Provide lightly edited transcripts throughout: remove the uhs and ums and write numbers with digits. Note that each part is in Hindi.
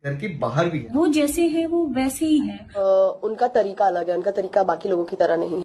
घर के बाहर भी है। वो जैसे है वो वैसे ही है। उनका तरीका अलग है, उनका तरीका बाकी लोगों की तरह नहीं है।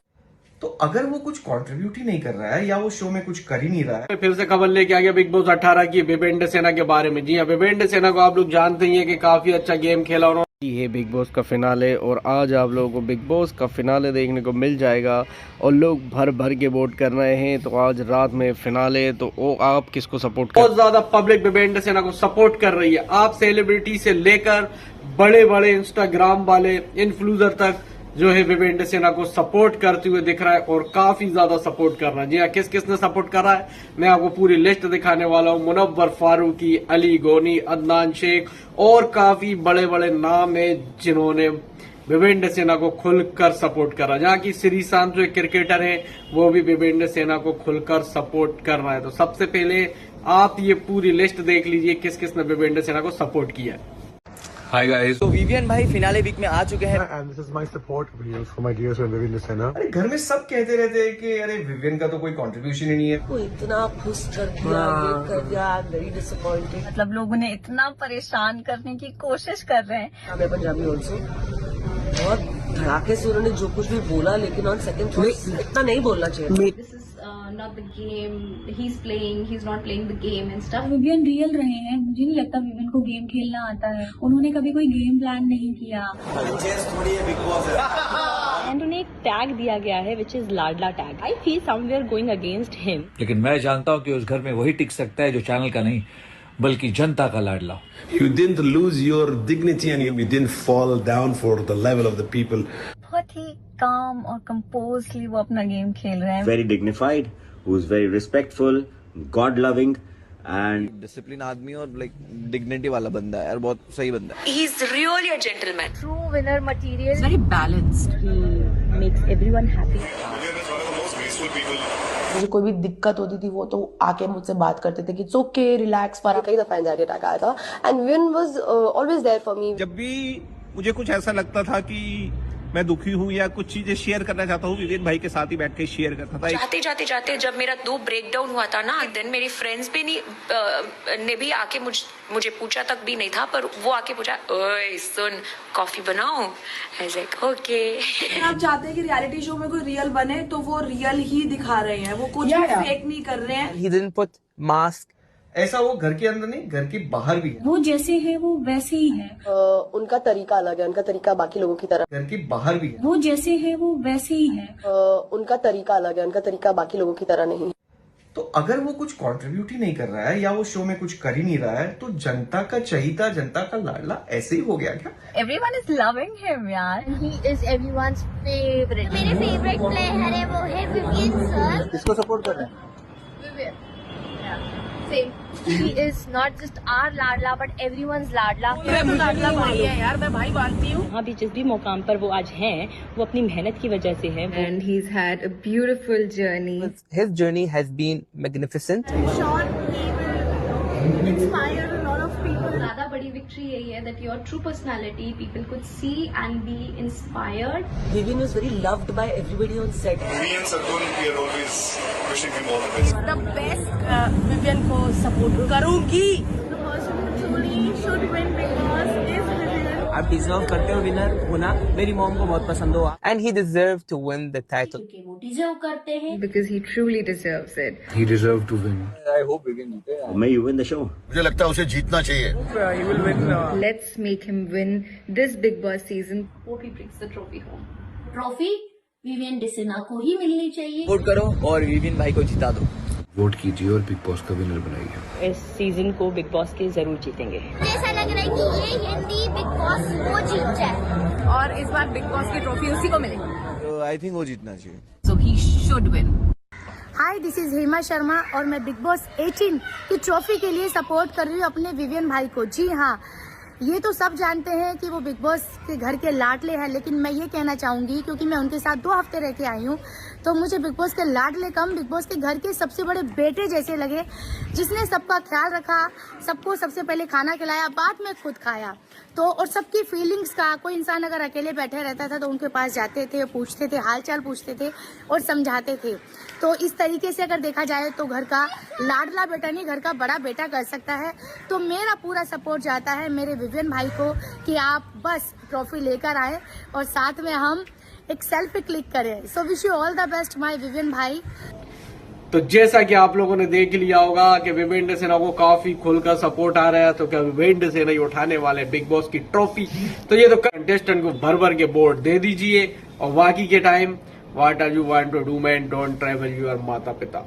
तो अगर वो कुछ कंट्रीब्यूट ही नहीं कर रहा है या वो शो में कुछ कर ही नहीं रहा है। फिर से खबर लेके आ गया बिग बॉस 18 की विवेंद्र सेना के बारे में। जी हाँ, विवेंद्र सेना को आप लोग जानते ही हैं कि काफी अच्छा गेम खेला उन्होंने। ये बिग बॉस का फिनाले और आज आप लोगों को बिग बॉस का फिनाले देखने को मिल जाएगा और लोग भर भर के वोट कर रहे हैं। तो आज रात में फिनाले, तो वो आप किसको सपोर्ट कर? बहुत ज्यादा पब्लिक विवेंद्र सेना को सपोर्ट कर रही है। आप सेलिब्रिटी से लेकर बड़े बड़े इंस्टाग्राम वाले इन्फ्लुएंसर तक जो है विवेंद्र सेना को सपोर्ट करते हुए दिख रहा है और काफी ज्यादा सपोर्ट कर रहा है। जी हाँ, किस किस ने सपोर्ट कर रहा है मैं आपको पूरी लिस्ट दिखाने वाला हूँ। मुनव्वर फारूकी, अली गोनी, अदनान शेख और काफी बड़े बड़े नाम है जिन्होंने विवेंद्र सेना को खुलकर सपोर्ट कर रहा है। जहाँ की श्रीशांत जो क्रिकेटर है वो भी विवेंद्र सेना को खुलकर सपोर्ट कर रहा है। तो सबसे पहले आप ये पूरी लिस्ट देख लीजिए किस किस ने विवेंद्र सेना को सपोर्ट किया है। हाय गाइस, तो विवियन भाई फिनाले वीक में आ चुके हैं। And this is my support videos for my dear friend Vivian Sena. अरे घर में सब कहते रहते हैं कि अरे विवियन का तो कोई कंट्रीब्यूशन ही नहीं है। वो इतना खुश कर दिया, ये कर दिया, वेरी डिसअपॉइंटेड। मतलब लोग उन्हें इतना परेशान करने की कोशिश कर रहे हैं। मैं पंजाबी ऑल्सो, बहुत धड़ाके से उन्होंने जो कुछ भी बोला, लेकिन ऑन सेकंड थॉट इतना नहीं बोलना चाहिए। This is not the game he's playing. He's not playing the game and stuff. Vivian real रहे हैं। मुझे नहीं लगता विवियन को गेम खेलना आता है। उन्होंने कभी कोई गेम प्लान नहीं किया। एंड उन्हें एक टैग दिया गया है विच इज लाडला tag. I feel somewhere going against him. लेकिन मैं जानता हूँ कि उस घर में वही टिक सकता है जो चैनल का नहीं बल्कि जनता का लाडला। You didn't lose your dignity and you didn't fall down for the level of the people. बहुत ही काम और कंपोजली वो अपना गेम खेल रहे हैं। Very dignified, who's very respectful, God loving and discipline आदमी और लाइक डिग्निटी वाला बंदा है यार, बहुत सही बंदा है। He is really a gentleman. True winner material. Very balanced, he makes everyone happy. मुझे कोई भी दिक्कत होती थी वो तो आके मुझसे बात करते थे कि इट्स ओके, रिलैक्स। पर कई दफा एंजाइटी अटैक आया था and Vivian was always there for me. जब भी मुझे कुछ ऐसा लगता था कि मैं दुखी हूँ या कुछ चीजें शेयर करना चाहता हूँ, विवेन भाई के साथ ही बैठ के शेयर करता था। जाते जब मेरा 2 ब्रेकडाउन हुआ था ना, देन मेरी फ्रेंड्स भी नहीं ने भी आके मुझे पूछा तक भी नहीं था, पर वो आके पूछा, ओए सुन कॉफी बनाओ। I was like okay. आप चाहते हैं कि रियलिटी शो में कोई रियल बने तो वो रियल ही दिखा रहे हैं, वो कुछ फेक नहीं कर रहे हैं। He didn't put mask. ऐसा वो घर के अंदर नहीं, घर के बाहर भी है। वो जैसे है वो वैसे ही है। उनका तरीका अलग है, उनका तरीका बाकी लोगों की तरह। घर के बाहर भी है। वो जैसे है वो वैसे ही है। उनका तरीका अलग है, उनका तरीका बाकी लोगों की तरह नहीं है। तो अगर वो कुछ कंट्रीब्यूट ही नहीं कर रहा है या वो शो में कुछ कर ही नहीं रहा है तो जनता का चहीता, जनता का लाडला ऐसे ही हो गया क्या? एवरीवन इज लविंग हिम यार। He is everyone's favorite. मेरे फेवरेट प्लेयर है वो है विवियन सर। किसको सपोर्ट कर रहे हैं? Vivian. Same. He is not just our लाडला but everyone's लाडला। लाडला भाई है यार, मैं भाई मानती हूँ। हाँ भी जिस भी मुकाम पर वो आज हैं वो अपनी मेहनत की वजह से है। And he's had a beautiful journey. His journey has been magnificent. Inspire a lot of people. ज़्यादा बड़ी विक्ट्री यही है that your true personality people could see and be inspired. Vivian was very loved by everybody on set. Me and Satul, we are always wishing him all the best. The best Vivian को सपोर्ट करूंगी। The person who truly should win Big Boss is Vivian. आप डिजर्व करते हो विनर होना। मेरी मॉम को बहुत पसंद हुआ and he deserved to win the title. वो डिजर्व करते हैं because he truly deserves it. He deserved to win. I hope Vivian जीते। may you win the show. मुझे लगता है उसे जीतना चाहिए। He will win. Let's make him win this Big Boss season. Hope he brings the trophy home. Trophy Vivian Dsena को ही मिलनी चाहिए। वोट करो और विवियन भाई को जिता दो। वोट कीजिए और बिग बॉस का विनर बनाइए। इस सीजन को बिग बॉस के जरूर जीतेंगे। ऐसा लग रहा है कि ये हिंदी बिग बॉस वो जीत जाए और इस बार बिग बॉस की ट्रॉफी उसी को मिलेगी। तो आई थिंक वो जीतना चाहिए। So he should win. Hi, this is Hema Sharma और मैं बिग बॉस 18 की ट्रॉफी के लिए सपोर्ट कर रही हूँ अपने विवियन भाई को। जी हाँ, ये तो सब जानते हैं कि वो बिग बॉस के घर के लाडले हैं, लेकिन मैं ये कहना चाहूंगी क्योंकि मैं उनके साथ 2 हफ्ते रह के आई हूँ, तो मुझे बिग बॉस के लाडले कम बिग बॉस के घर के सबसे बड़े बेटे जैसे लगे, जिसने सबका ख्याल रखा, सबको सबसे पहले खाना खिलाया, बाद में खुद खाया। तो और सबकी फीलिंग्स का, कोई इंसान अगर अकेले बैठे रहता था तो उनके पास जाते थे, पूछते थे, हालचाल पूछते थे और समझाते थे। तो इस तरीके से अगर देखा जाए तो घर का लाडला बेटा नहीं, घर का बड़ा बेटा कर सकता है। तो मेरा पूरा सपोर्ट जाता है मेरे विवियन भाई को कि आप बस ट्रॉफी लेकर आए और साथ में हम एक सेल्फी क्लिक करें। So wish you all the best my Vivian भाई। तो जैसा कि आप लोगों ने देख लिया होगा कि विवेंद्र सेना को काफी खुलकर सपोर्ट आ रहा है, तो क्या विवेंद्र सेना ही उठाने वाले बिग बॉस की ट्रॉफी? तो ये तो कंटेस्टेंट को भर भर के वोट दे दीजिए और बाकी के time what are you want to do man, don't travel your माता पिता।